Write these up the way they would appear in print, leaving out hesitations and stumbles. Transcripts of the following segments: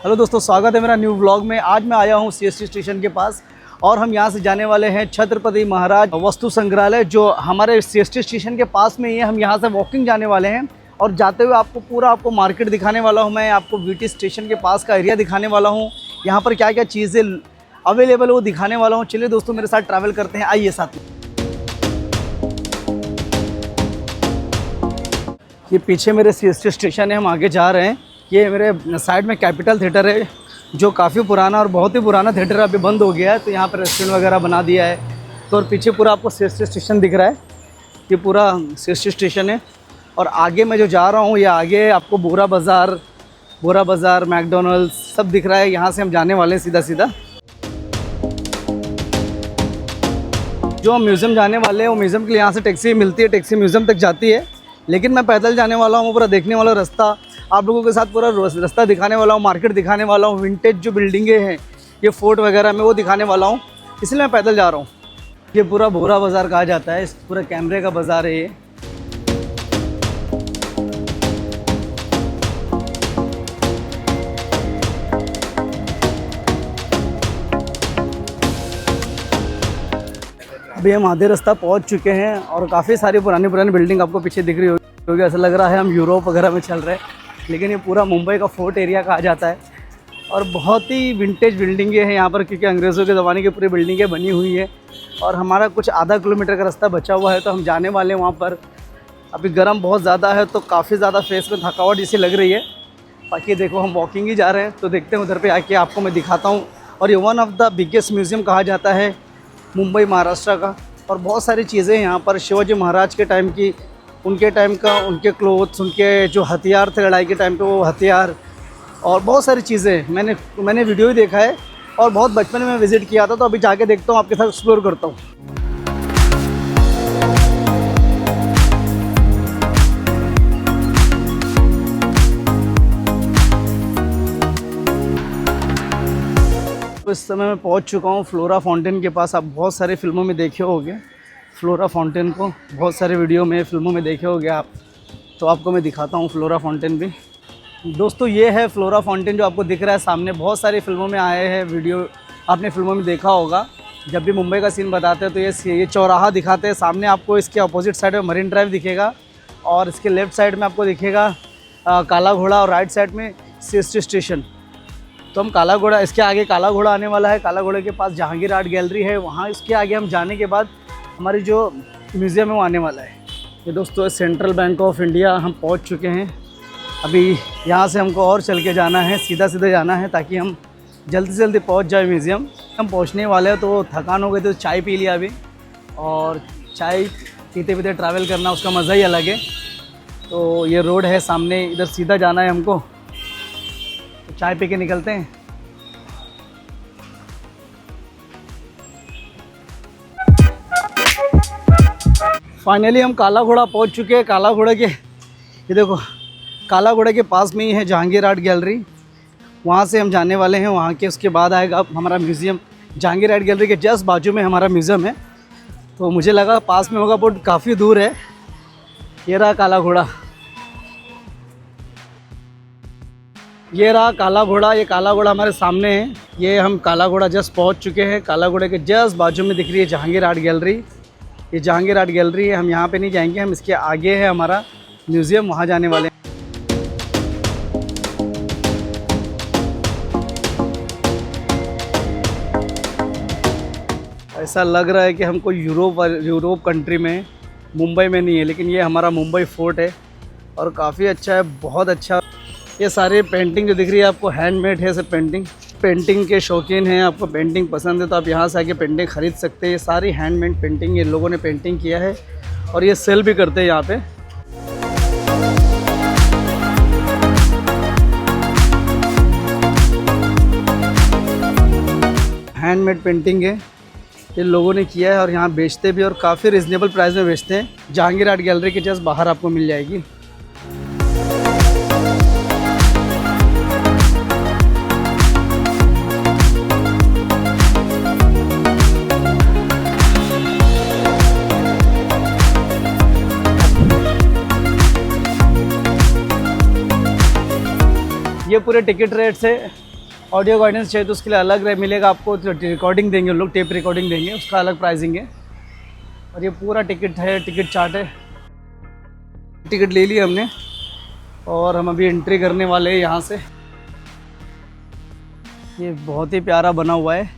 Hello दोस्तों, स्वागत है मेरा न्यू व्लॉग में। आज मैं आया हूँ सीएसटी स्टेशन के पास और हम यहाँ से जाने वाले हैं छत्रपति महाराज वस्तु संग्रहालय, जो हमारे सीएसटी स्टेशन के पास में ही है। हम यहाँ से वॉकिंग जाने वाले हैं और जाते हुए आपको मार्केट दिखाने वाला हूँ। मैं आपको वीटी स्टेशन के पास का एरिया दिखाने वाला हूँ। यहाँ पर क्या क्या चीज़ें अवेलेबल है वो दिखाने वाला हूँ। चलिए दोस्तों, मेरे साथ ट्रैवल करते हैं, आइए साथ में। ये पीछे मेरे सीएसटी स्टेशन है, हम आगे जा रहे हैं। ये मेरे साइड में कैपिटल थिएटर है, जो काफ़ी पुराना और बहुत ही पुराना थिएटर अभी बंद हो गया है, तो यहाँ पर रेस्टोरेंट वगैरह बना दिया है। तो और पीछे पूरा आपको सीएसटी स्टेशन दिख रहा है, ये पूरा सीएसटी स्टेशन है। और आगे मैं जो जा रहा हूँ, ये आगे आपको बोरा बाज़ार, मैकडॉनल्ड्स सब दिख रहा है। यहाँ से हम जाने वाले हैं सीधा सीधा। जो हम म्यूज़ियम जाने वाले हैं, वो म्यूज़ियम के लिए यहाँ से टैक्सी मिलती है, टैक्सी म्यूज़ियम तक जाती है। लेकिन मैं पैदल जाने वाला हूँ, पूरा देखने वाला रास्ता आप लोगों के साथ, पूरा रास्ता दिखाने वाला हूँ, मार्केट दिखाने वाला हूँ, विंटेज जो बिल्डिंगें हैं ये फोर्ट वगैरह में वो दिखाने वाला हूँ, इसलिए मैं पैदल जा रहा हूँ। ये पूरा बोरा बाज़ार कहा जाता है, इस पूरा कैमरे का बाज़ार है ये। अभी हम आधे रास्ता पहुँच चुके हैं और काफ़ी सारी पुरानी बिल्डिंग आपको पीछे दिख रही होगी। ऐसा लग रहा है हम यूरोप वगैरह में चल रहे हैं, लेकिन ये पूरा मुंबई का फोर्ट एरिया कहा जाता है। और बहुत ही विंटेज बिल्डिंगें हैं यहाँ पर, क्योंकि अंग्रेज़ों के ज़माने की पूरी बिल्डिंगें बनी हुई है। और हमारा कुछ आधा किलोमीटर का रास्ता बचा हुआ है, तो हम जाने वाले हैं वहाँ पर। अभी गर्म बहुत ज़्यादा है, तो काफ़ी ज़्यादा फेस में थकावट जैसी लग रही है। बाकी देखो, हम वॉकिंग ही जा रहे हैं, तो देखते हैं उधर पर आके आपको मैं दिखाता हूँ। और ये one of the biggest museum कहा जाता है मुंबई महाराष्ट्र का। और बहुत सारी चीज़ें यहाँ पर शिवाजी महाराज के टाइम की, उनके टाइम का, उनके क्लोथ्स, उनके जो हथियार थे लड़ाई के टाइम पे वो हथियार, और बहुत सारी चीज़ें मैंने वीडियो ही देखा है और बहुत बचपन में विज़िट किया था। तो अभी जाके देखता हूँ, आपके साथ एक्सप्लोर करता हूँ। तो इस समय मैं पहुँच चुका हूँ फ्लोरा फाउंटेन के पास। आप बहुत सारी फिल्मों में देखे होंगे फ्लोरा फाउंटेन को, बहुत सारे वीडियो में, फिल्मों में देखे होंगे आप। तो आपको मैं दिखाता हूँ फ्लोरा फाउंटेन भी। दोस्तों, ये है फ्लोरा फाउंटेन जो आपको दिख रहा है सामने। बहुत सारी फिल्मों में आए हैं, वीडियो आपने फिल्मों में देखा होगा। जब भी मुंबई का सीन बताते हैं तो ये चौराहा दिखाते हैं। सामने आपको इसके अपोजिट साइड में मरीन ड्राइव दिखेगा और इसके लेफ़्ट साइड में आपको दिखेगा काला घोड़ा, और राइट साइड में सीएसटी स्टेशन। तो हम काला घोड़ा, इसके आगे काला घोड़ा आने वाला है। काला घोड़े के पास जहांगीर आर्ट गैलरी है, वहाँ इसके आगे हम जाने के बाद हमारी जो म्यूज़ियम है वो आने वाला है। ये दोस्तों सेंट्रल बैंक ऑफ इंडिया हम पहुंच चुके हैं। अभी यहाँ से हमको और चल के जाना है, सीधा जाना है, ताकि हम जल्दी से जल्दी पहुँच जाए म्यूज़ियम। हम पहुँचने वाले हैं, तो थकान हो गई तो चाय पी लिया अभी, और चाय पीते पीते ट्रैवल करना उसका मज़ा ही अलग है। तो ये रोड है सामने, इधर सीधा जाना है हमको, तो चाय पी के निकलते हैं। फाइनली हम काला घोड़ा पहुंच चुके हैं। काला घोड़ा के, ये देखो, काला घोड़ा के पास में ही है जहांगीर आर्ट गैलरी, वहाँ से हम जाने वाले हैं। वहाँ के उसके बाद आएगा हमारा म्यूज़ियम। जहांगीर आर्ट गैलरी के जस्ट बाजू में हमारा म्यूज़ियम है, तो मुझे लगा पास में होगा, बट काफ़ी दूर है। ये रहा काला घोड़ा, ये रहा काला घोड़ा। ये काला घोड़ा हमारे सामने है। ये हम काला घोड़ा जस्ट पहुँच चुके हैं। काला घोड़े के जस्ट बाजू में दिख रही है जहांगीर आर्ट गैलरी। ये जहांगीर आर्ट गैलरी है। हम यहाँ पे नहीं जाएंगे, हम इसके आगे है हमारा म्यूज़ियम, वहाँ जाने वाले हैं। ऐसा लग रहा है कि हमको यूरोप कंट्री में, मुंबई में नहीं है, लेकिन ये हमारा मुंबई फोर्ट है और काफ़ी अच्छा है, बहुत अच्छा। ये सारे पेंटिंग जो दिख रही है आपको हैंडमेड है, सब पेंटिंग के शौकीन हैं, आपको पेंटिंग पसंद है तो आप यहाँ से आके पेंटिंग ख़रीद सकते हैं। ये सारी हैंडमेड पेंटिंग ये लोगों ने पेंटिंग किया है और ये सेल भी करते हैं यहाँ पे। हैंडमेड पेंटिंग है, ये लोगों ने किया है और यहाँ बेचते भी, और काफ़ी रिजनेबल प्राइस में बेचते हैं। जहांगीर आर्ट गैलरी के जस्ट बाहर आपको मिल जाएगी। ये पूरे टिकट रेट्स है ऑडियो गाइडेंस चाहिए तो उसके लिए अलग मिलेगा आपको, रिकॉर्डिंग देंगे उन लोग, टेप रिकॉर्डिंग देंगे, उसका अलग प्राइसिंग है। और ये पूरा टिकट है, टिकट चार्ट है। टिकट ले ली हमने और हम अभी एंट्री करने वाले हैं यहाँ से। ये बहुत ही प्यारा बना हुआ है।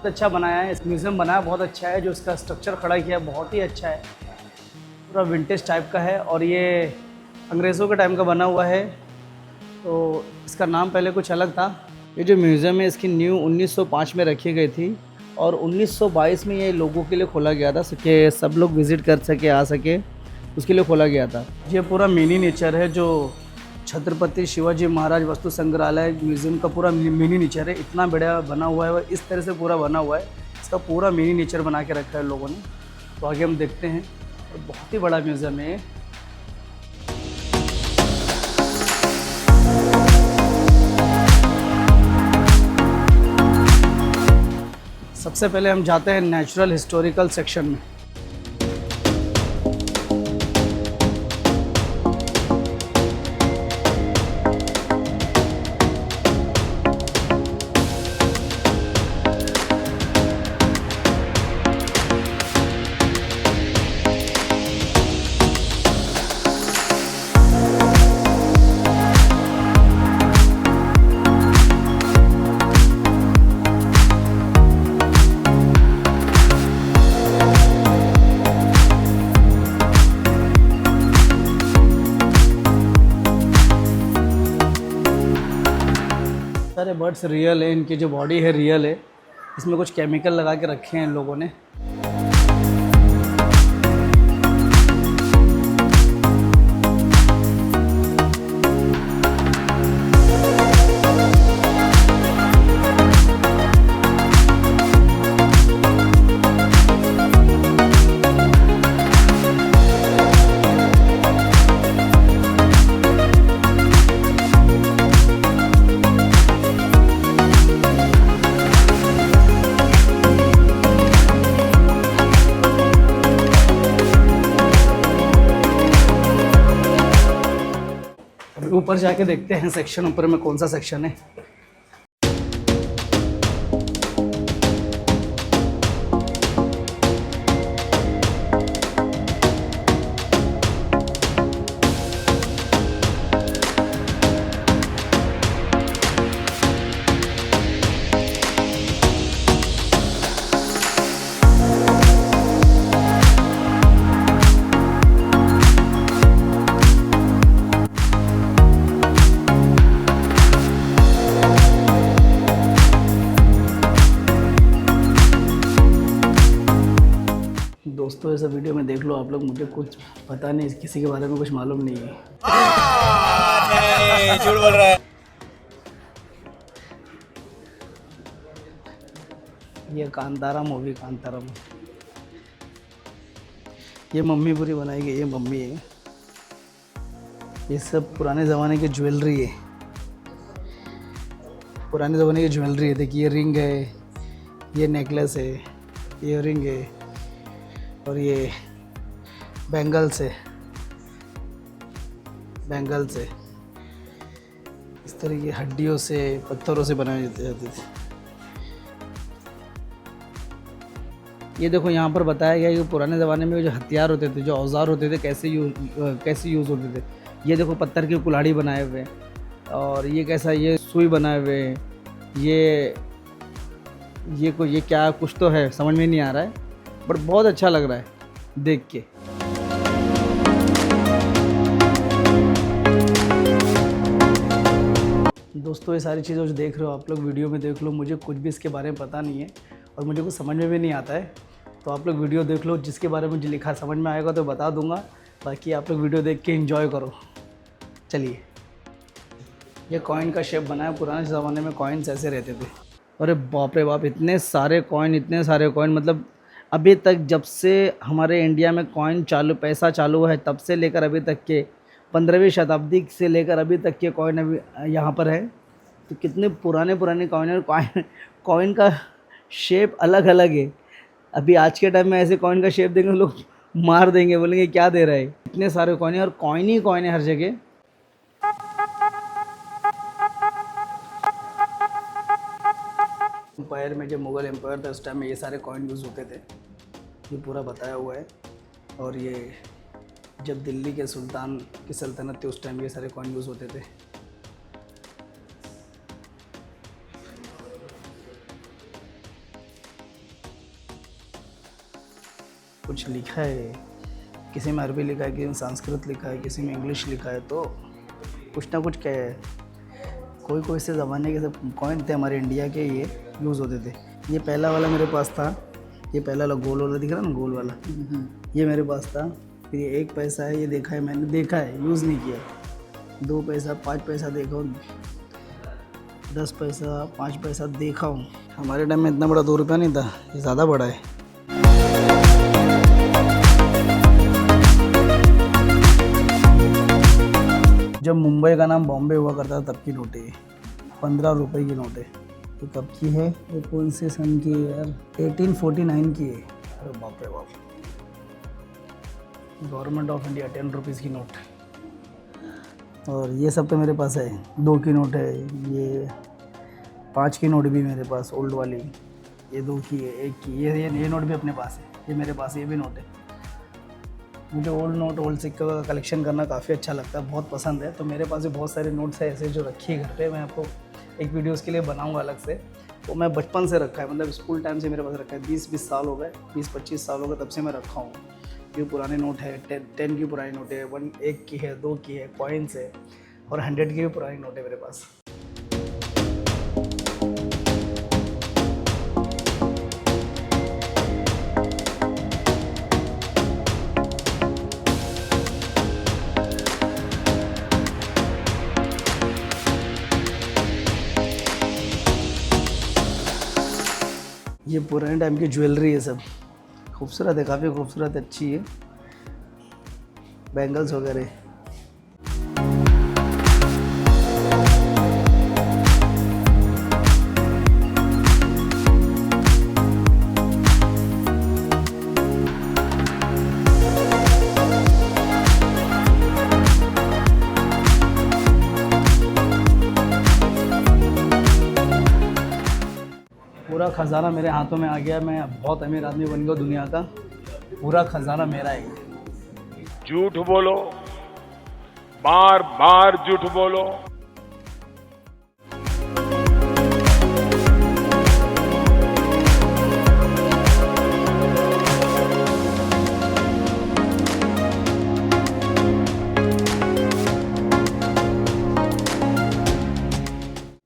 अच्छा बनाया है, इस म्यूज़ियम बनाया बहुत अच्छा है। जो इसका स्ट्रक्चर खड़ा किया है बहुत ही अच्छा है, पूरा विंटेज टाइप का है। और ये अंग्रेज़ों के टाइम का बना हुआ है, तो इसका नाम पहले कुछ अलग था। ये जो म्यूज़ियम है इसकी न्यू 1905 में रखी गई थी और 1922 में ये लोगों के लिए खोला गया था कि सब लोग विज़िट कर सके, आ सके, उसके लिए खोला गया था। ये पूरा मिनी नेचर है, जो छत्रपति शिवाजी महाराज वस्तु संग्रहालय म्यूज़ियम का पूरा मिनी नेचर है। इतना बड़ा बना हुआ है, इस तरह से पूरा बना हुआ है। इसका पूरा मिनी नेचर बना के रखा है लोगों ने। तो आगे हम देखते हैं। और बहुत ही बड़ा म्यूज़ियम है। सबसे पहले हम जाते हैं नेचुरल हिस्टोरिकल सेक्शन में। सारे बर्ड्स रियल है, इनकी जो बॉडी है रियल है, इसमें कुछ केमिकल लगा के रखे हैं इन लोगों ने। ऊपर जाके देखते हैं सेक्शन, ऊपर में कौन सा सेक्शन है। दोस्तों ऐसा वीडियो में देख लो आप लोग, मुझे कुछ पता नहीं, किसी के बारे में कुछ मालूम नहीं है। नहीं, झूठ बोल रहा है। ये कांतारा मूवी, कांतारा में ये मम्मी पूरी बनाई गई, ये मम्मी है। ये सब पुराने ज़माने की ज्वेलरी है, पुराने ज़माने की ज्वेलरी है। देखिए ये रिंग है, ये नेकलेस है, ये रिंग है, और ये बैंगल्स है, बैंगल्स है। इस तरह की हड्डियों से, पत्थरों से बनाए जाते थे। ये देखो यहाँ पर बताया गया है कि पुराने ज़माने में जो हथियार होते थे, जो औजार होते थे, कैसे यूज़ होते थे। ये देखो पत्थर की कुल्हाड़ी बनाए हुए हैं, और ये कैसा, ये सुई बनाए हुए हैं। ये क्या कुछ तो है, समझ में नहीं आ रहा है, बट बहुत अच्छा लग रहा है देख के। दोस्तों ये सारी चीज़ें जो देख रहे हो आप लोग, वीडियो में देख लो। मुझे कुछ भी इसके बारे में पता नहीं है और मुझे कुछ समझ में भी नहीं आता है, तो आप लोग वीडियो देख लो। जिसके बारे में मुझे लिखा समझ में आएगा तो बता दूंगा, बाकी आप लोग वीडियो देख के एंजॉय करो। चलिए, ये कॉइन का शेप बना है। पुराने ज़माने में कॉइन्स ऐसे रहते थे। अरे बाप रे बाप, इतने सारे कॉइन, इतने सारे कॉइन। मतलब अभी तक जब से हमारे इंडिया में कॉइन चालू, पैसा चालू है, तब से लेकर अभी तक के 15वीं शताब्दी से लेकर अभी तक के कॉइन अभी यहाँ पर है। तो कितने पुराने पुराने कॉइन है। कॉइन का शेप अलग अलग है। अभी आज के टाइम में ऐसे कॉइन का शेप देंगे लोग मार देंगे, बोलेंगे क्या दे रहा है। इतने सारे कॉइन है और कॉइन ही कॉइन है हर जगह। एम्पायर में, जब मुग़ल एम्पायर था उस टाइम में ये सारे कॉइन यूज़ होते थे, ये पूरा बताया हुआ है। और ये जब दिल्ली के सुल्तान की सल्तनत थी उस टाइम ये सारे कॉइन यूज़ होते थे। कुछ लिखा है, किसी में अरबी लिखा है, किसी में संस्कृत लिखा है, किसी में इंग्लिश लिखा है, तो कुछ ना कुछ क्या है। कोई से ज़माने के सब कॉइन थे हमारे इंडिया के, ये यूज़ होते थे। ये पहला वाला मेरे पास था, ये पहला वाला गोल वाला दिख रहा ना, गोल वाला, ये मेरे पास था। फिर ये 1 पैसा है, ये देखा है मैंने, देखा है, यूज़ नहीं किया। 2 पैसा, 5 पैसा देखा हूँ, 10 पैसा, 5 पैसा देखा हूँ। हमारे टाइम में इतना बड़ा 2 रुपया नहीं था, ये ज़्यादा बड़ा है। जब मुंबई का नाम बॉम्बे हुआ करता था तब की नोट है, 15 रुपये की नोट है। ये कब की है, ये कौन से सन की है यार, 1849 की है। अरे बाप रे बाप। गवर्नमेंट ऑफ इंडिया 10 रुपीज़ की नोट। और ये सब तो मेरे पास है, 2 की नोट है, ये 5 की नोट भी मेरे पास, ओल्ड वाली, ये 2 की है, 1 की, ये नोट भी अपने पास है, ये मेरे पास, ये भी नोट है। मुझे ओल्ड नोट, ओल्ड सिक्के का कलेक्शन करना काफ़ी अच्छा लगता है, बहुत पसंद है। तो मेरे पास भी बहुत सारे नोट्स है ऐसे जो रखी है घर पे, मैं आपको एक वीडियोस के लिए बनाऊंगा अलग से। तो मैं बचपन से रखा है, मतलब स्कूल टाइम से मेरे पास रखा है, 20 साल हो गए, 20-25 साल हो गए तब से मैं रखा हूँ। ये पुराने नोट है, 10 की पुरानी नोट है, 1 की है, 2 की है, कॉइन्स है, और 100 की भी पुरानी नोट है मेरे पास। ये पुराने टाइम की ज्वेलरी है, सब खूबसूरत है, काफ़ी खूबसूरत, अच्छी है, बैंगल्स वगैरह। पूरा ख़जाना मेरे हाथों में आ गया, मैं बहुत अमीर आदमी बन गया दुनिया का, पूरा ख़जाना मेरा है। झूठ बोलो, बार बार झूठ बोलो।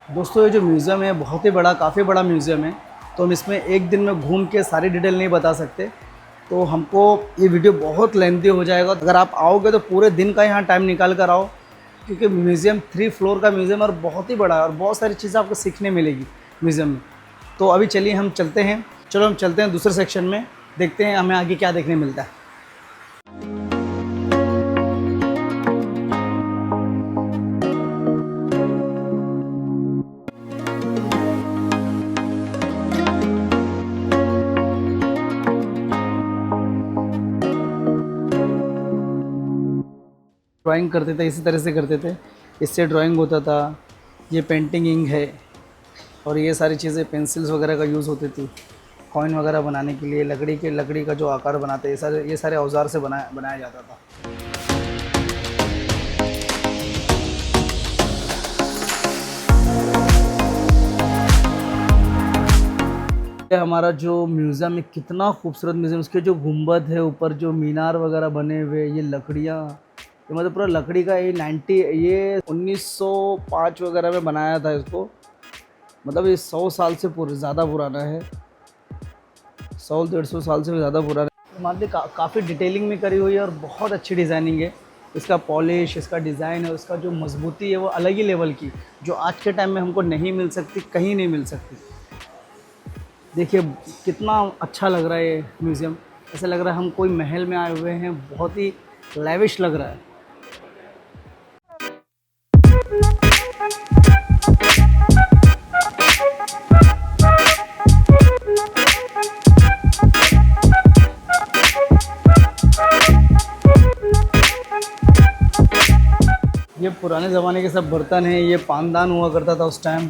दोस्तों ये जो म्यूज़ियम है बहुत ही बड़ा, काफ़ी बड़ा म्यूज़ियम है, तो हम इसमें एक दिन में घूम के सारी डिटेल नहीं बता सकते, तो हमको ये वीडियो बहुत लेंथी हो जाएगा। अगर आप आओगे तो पूरे दिन का यहाँ टाइम निकाल कर आओ, क्योंकि म्यूज़ियम 3 फ्लोर का म्यूज़ियम और बहुत ही बड़ा है और बहुत सारी चीज़ें आपको सीखने मिलेगी म्यूज़ियम में। तो अभी चलिए हम चलते हैं, चलो हम चलते हैं दूसरे सेक्शन में, देखते हैं हमें आगे क्या देखने मिलता है। ड्राइंग करते थे, इसी तरह से करते थे, इससे ड्राइंग होता था। ये पेंटिंग इंक है और ये सारी चीज़ें पेंसिल्स वगैरह का यूज़ होती थी कॉइन वगैरह बनाने के लिए। लकड़ी का जो आकार बनाते हैं, ये सारे औजार से बनाया जाता था। हमारा जो म्यूज़ियम है कितना खूबसूरत म्यूज़ियम, उसके जो गुंबद है ऊपर, जो मीनार वगैरह बने हुए, ये लकड़ियाँ, ये मतलब पूरा लकड़ी का, ये 1905 वगैरह में बनाया था इसको, मतलब ये 100 साल से ज़्यादा पुराना है, 100-150 साल से भी ज़्यादा पुराना है। मान ली काफ़ी डिटेलिंग में करी हुई है और बहुत अच्छी डिज़ाइनिंग है। इसका पॉलिश, इसका डिज़ाइन और इसका जो मजबूती है वो अलग ही लेवल की, जो आज के टाइम में हमको नहीं मिल सकती, कहीं नहीं मिल सकती। देखिए कितना अच्छा लग रहा है ये म्यूज़ियम, ऐसा लग रहा है हम कोई महल में आए हुए हैं, बहुत ही लैविश लग रहा है। ये पुराने ज़माने के सब बर्तन हैं। ये पानदान हुआ करता था उस टाइम,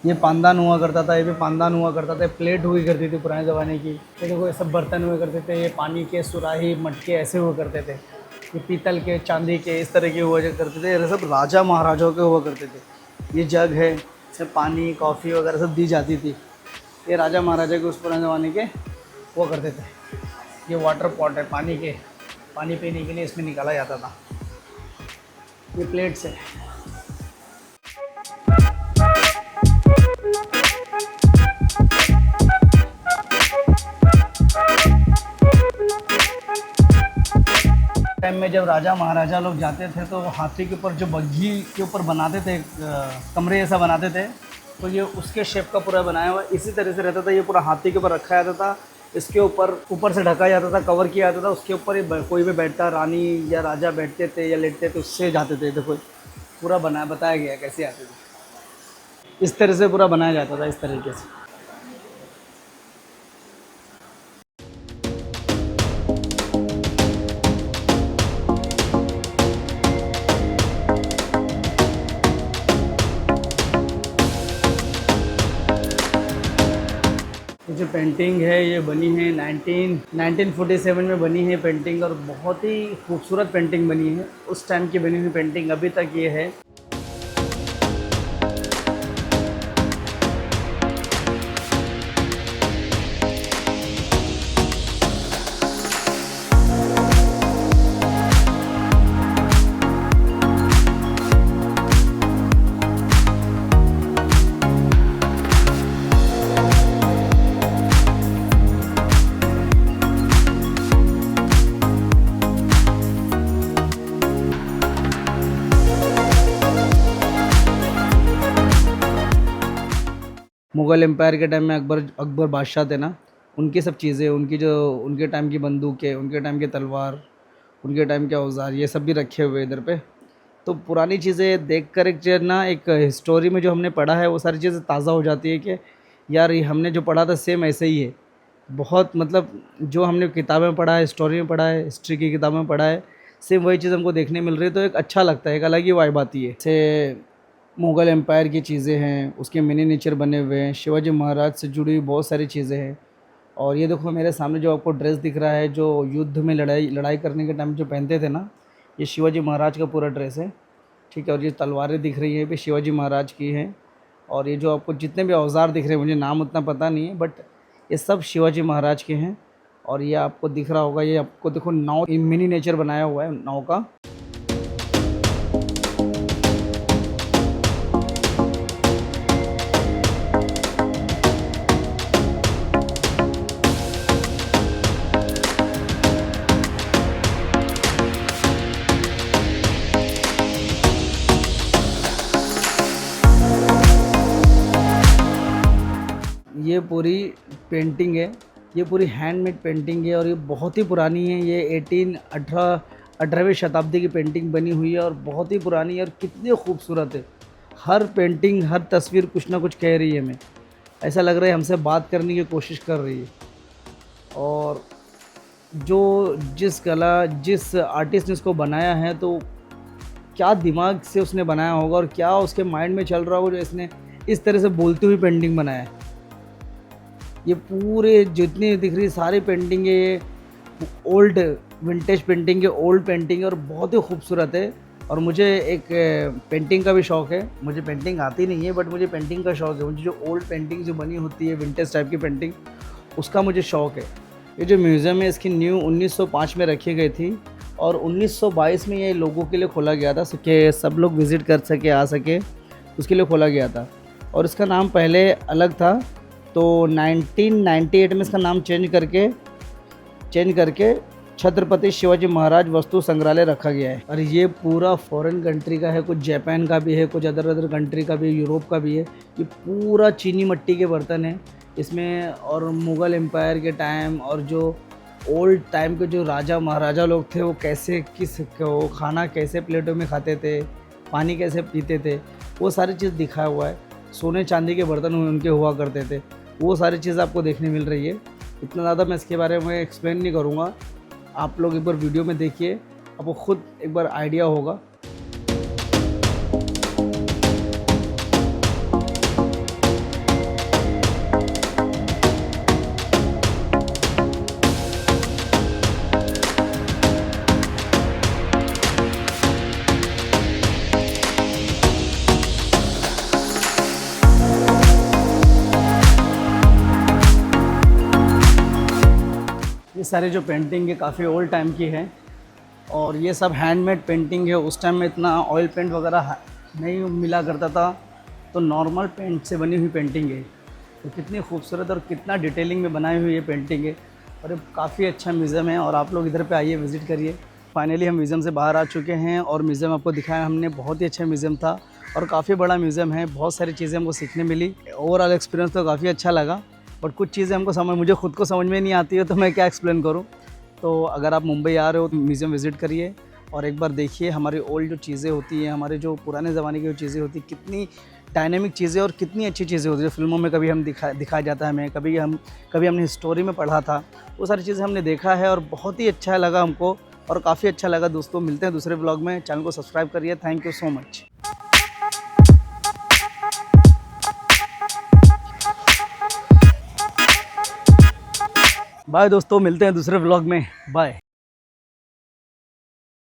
ये पानदान हुआ करता था, ये भी पानदान हुआ करता था। प्लेट हुई करती थी पुराने ज़माने की। ये देखो, ये सब बर्तन हुआ करते थे। ये पानी के सुराही मटके ऐसे हुआ करते थे। ये पीतल के, चांदी के, इस तरह के हुआ करते थे। ये सब राजा महाराजाओं के हुआ करते थे। ये जग है, इसमें पानी कॉफ़ी वगैरह सब दी जाती थी। ये राजा महाराजा के उस पुराने ज़माने के हुआ करते थे। ये वाटर पॉट है, पानी पीने के लिए इसमें निकाला जाता था। ये प्लेट्स है। टाइम में जब राजा महाराजा लोग जाते थे तो हाथी के ऊपर जो बग्घी के ऊपर बनाते थे, कमरे ऐसा बनाते थे, तो ये उसके शेप का पूरा बनाया हुआ इसी तरह से रहता था। ये पूरा हाथी के ऊपर रखा जाता था। इसके ऊपर से ढका जाता था, कवर किया जाता था। उसके ऊपर कोई भी बैठता, रानी या राजा बैठते थे या लेटते थे, उससे जाते थे। देखो पूरा बताया गया कैसे आते थे। इस तरह से पूरा बनाया जाता था, इस तरीके से। जो पेंटिंग है ये बनी है 1947 में बनी है पेंटिंग, और बहुत ही खूबसूरत पेंटिंग बनी है। उस टाइम की बनी हुई पेंटिंग अभी तक ये है। मुग़ल एम्पायर के टाइम में अकबर बादशाह थे ना, उनकी सब चीज़ें, उनके टाइम की बंदूकें, उनके टाइम के तलवार, उनके टाइम के औज़ार, ये सब भी रखे हुए इधर पे। तो पुरानी चीज़ें देख कर एक जो ना, एक हिस्टोरी में जो हमने पढ़ा है वो सारी चीज़ें ताज़ा हो जाती है कि यार ये हमने जो पढ़ा था सेम ऐसे ही है। बहुत मतलब जो हमने किताबें में पढ़ा है, हिस्टोरी में पढ़ा है, हिस्ट्री की किताबों में पढ़ा है, सेम वही चीज़ हमको देखने मिल रही है। तो एक अच्छा लगता है, एक अलग ही वाइब आती है। जैसे मुग़ल एम्पायर की चीज़ें हैं, उसके मिनीएचर बने हुए हैं, शिवाजी महाराज से जुड़ी हुई बहुत सारी चीज़ें हैं। और ये देखो मेरे सामने जो आपको ड्रेस दिख रहा है, जो युद्ध में लड़ाई करने के टाइम जो पहनते थे ना, ये शिवाजी महाराज का पूरा ड्रेस है, ठीक है। और ये तलवारें दिख रही हैं, ये भी शिवाजी महाराज की हैं। और ये जो आपको जितने भी औज़ार दिख रहे हैं, मुझे नाम उतना पता नहीं है, बट ये सब शिवाजी महाराज के हैं। और ये आपको दिख रहा होगा, ये आपको देखो नाव मिनीएचर बनाया हुआ है नाव का। ये पूरी पेंटिंग है, ये पूरी हैंडमेड पेंटिंग है, और ये बहुत ही पुरानी है। ये 18वीं शताब्दी की पेंटिंग बनी हुई है, और बहुत ही पुरानी है, और कितनी खूबसूरत है। हर पेंटिंग, हर तस्वीर कुछ ना कुछ कह रही है हमें। ऐसा लग रहा है हमसे बात करने की कोशिश कर रही है। और जिस आर्टिस्ट ने इसको बनाया है, तो क्या दिमाग से उसने बनाया होगा, और क्या उसके माइंड में चल रहा होगा जो इसने इस तरह से बोलती हुई पेंटिंग बनाया है। ये पूरे जितनी दिख रही सारी पेंटिंग है, ये ओल्ड विंटेज पेंटिंग है, ओल्ड पेंटिंग है, और बहुत ही खूबसूरत है। और मुझे एक पेंटिंग का भी शौक़ है। मुझे पेंटिंग आती नहीं है, बट मुझे पेंटिंग का शौक़ है। मुझे जो ओल्ड पेंटिंग जो बनी होती है, विंटेज टाइप की पेंटिंग, उसका मुझे शौक़ है। ये जो म्यूज़ियम है, इसकी न्यू 1905 में रखी गई थी, और 1922 में ये लोगों के लिए खोला गया था कि सब लोग विज़िट कर सके, आ सके, उसके लिए खोला गया था। और इसका नाम पहले अलग था, तो 1998 में इसका नाम चेंज करके छत्रपति शिवाजी महाराज वस्तु संग्रहालय रखा गया है। और ये पूरा फॉरेन कंट्री का है, कुछ जापान का भी है, कुछ अदर कंट्री का भी, यूरोप का भी है। ये पूरा चीनी मिट्टी के बर्तन है इसमें। और मुग़ल एम्पायर के टाइम और जो ओल्ड टाइम के जो राजा महाराजा लोग थे, वो खाना कैसे प्लेटों में खाते थे, पानी कैसे पीते थे, वो सारी चीज़ दिखाया हुआ है। सोने चांदी के बर्तन उनके हुआ करते थे, वो सारी चीज़ आपको देखने मिल रही है। इतना ज़्यादा मैं इसके बारे में एक्सप्लेन नहीं करूँगा, आप लोग एक बार वीडियो में देखिए आपको खुद एक बार आइडिया होगा। ये सारे जो पेंटिंग है काफ़ी ओल्ड टाइम की है और ये सब हैंडमेड पेंटिंग है। उस टाइम में इतना ऑयल पेंट वगैरह नहीं मिला करता था, तो नॉर्मल पेंट से बनी हुई पेंटिंग है। तो कितनी खूबसूरत और कितना डिटेलिंग में बनाई हुई ये पेंटिंग है और ये काफ़ी अच्छा म्यूज़ियम है और आप लोग इधर पे आइए, विज़िट करिए। फाइनली हम म्यूज़ियम से बाहर आ चुके हैं और म्यूज़ियम आपको दिखाया हमने, बहुत ही अच्छा म्यूज़ियम था और काफ़ी बड़ा म्यूज़ियम है। बहुत सारी चीज़ें हमको सीखने मिली। ओवरऑल एक्सपीरियंस तो काफ़ी अच्छा लगा, बट कुछ चीज़ें हमको मुझे खुद को समझ में नहीं आती है, तो मैं क्या एक्सप्लेन करूँ। तो अगर आप मुंबई आ रहे हो तो म्यूज़ियम विज़िट करिए और एक बार देखिए हमारी ओल्ड जो चीज़ें होती हैं, हमारे जो पुराने ज़माने की जो चीज़ें होती हैं, कितनी डायनेमिक चीज़ें और कितनी अच्छी चीज़ें होती हैं। जो फिल्मों में कभी हम दिखाया जाता है हमें, कभी हमने हिस्टोरी में पढ़ा था, वो सारी चीज़ें हमने देखा है और बहुत ही अच्छा लगा हमको और काफ़ी अच्छा लगा। दोस्तों मिलते हैं दूसरे ब्लॉग में, चैनल को सब्सक्राइब करिए। Thank you so much. Bye दोस्तों, मिलते हैं दूसरे ब्लॉग में। बाय।